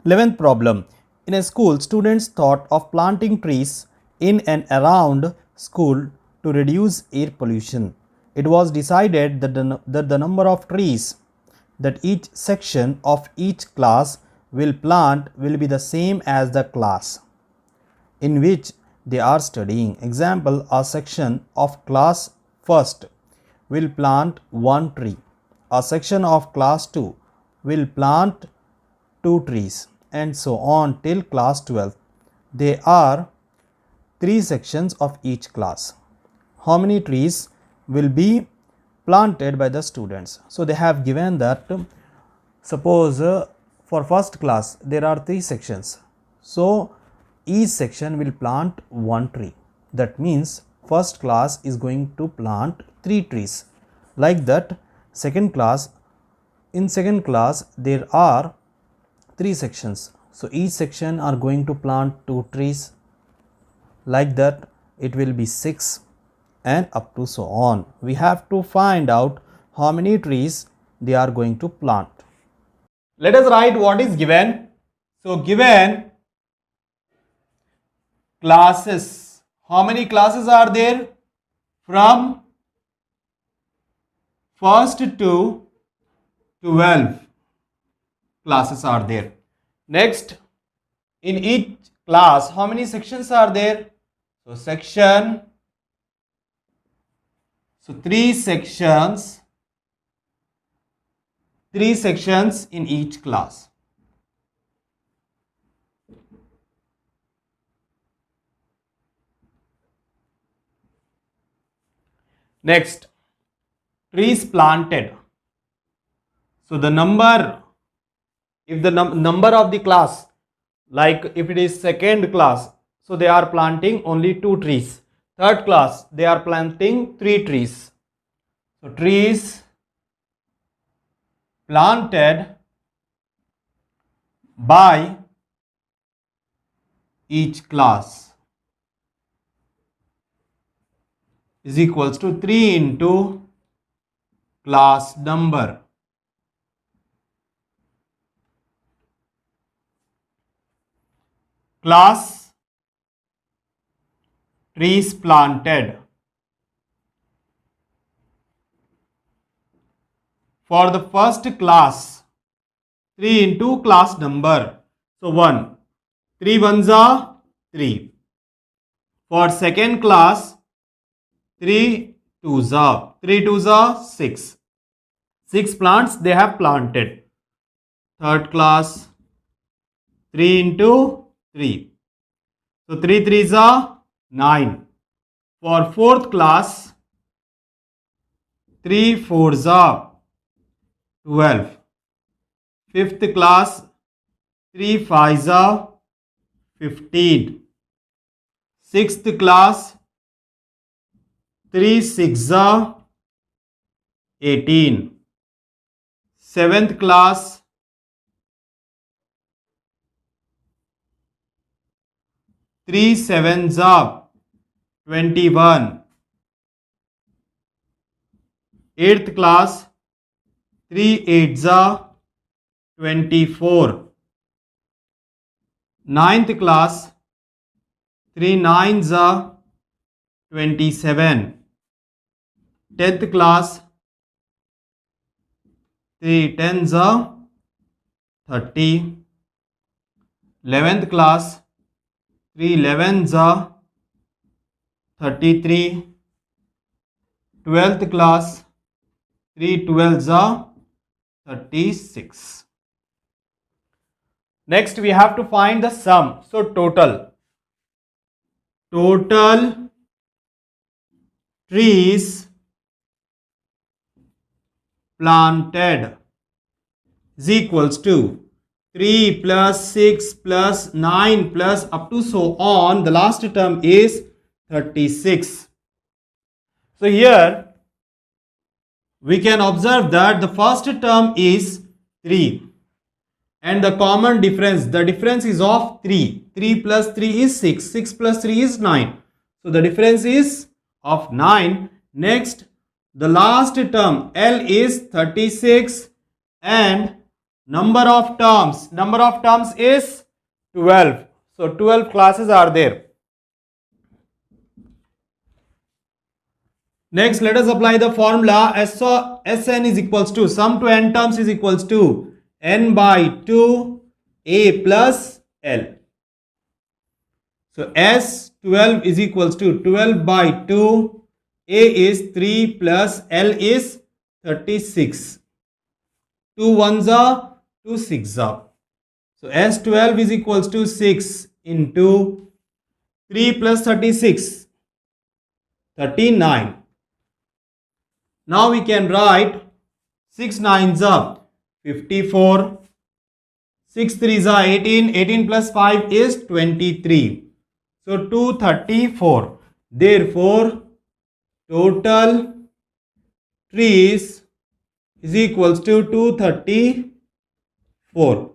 11th problem. In a school, students thought of planting trees in and around school to reduce air pollution. It was decided that the number of trees that each section of each class will plant will be the same as the class in which they are studying. Example, a section of class first will plant one tree. A section of class 2 will plant two trees, and so on till class 12. There are three sections of each class. How many trees will be planted by the students? So they have given that suppose for first class there are three sections. So each section will plant one tree. That means first class is going to plant three trees. Like that, second class, in second class there are three sections. So each section are going to plant two trees. Like that, it will be 6 and up to so on. We have to find out how many trees they are going to plant. Let us write what is given. So given classes. How many classes are there? From first to 12 classes are there. Next, in each class, how many sections are there? So section, so three sections in each class. Next, trees planted. So the number, if the number of the class, like if it is second class, so they are planting only two trees. Third class, they are planting three trees. So trees planted by each class is equals to 3 into class number. Class trees planted. For the first class, 3 into class number. So 1. 3 ones are 3. For second class, 3 twos are 6. 6 plants they have planted. Third class, 3 into 3. So 3 threes are 9. For fourth class, 3 fours are 12. Fifth class, 3 fives are 15. Sixth class, 3 sixes are 18. Seventh class, 3 sevens are 21. Eighth class, 3 eights are 24. Ninth class, 3 nines are 27. 10th class, 3 tens are 30. 11th class, 3 elevens are 33. 12th class, 3 twelves are 36. Next we have to find the sum. So total trees planted is equals to 3 plus 6 plus 9 plus up to so on. The last term is 36. So here we can observe that the first term is 3 and the common difference, the difference is of 3. 3 plus 3 is 6. 6 plus 3 is 9. So the difference is of 9. Next, the last term L is 36 and Number of terms. Number of terms is 12. So 12 classes are there. Next, let us apply the formula. Sn is equals to sum to n terms is equals to n by 2 a plus l. So S12 is equals to 12 by 2. A is 3 plus L is 36. 2 ones are 2 6 are. So S12 is equals to 6 into 3 plus 36. 39. Now we can write 6 nines are 54. 6 threes are 18. 18 plus 5 is 23. So 234. Therefore, total trees is equals to 234.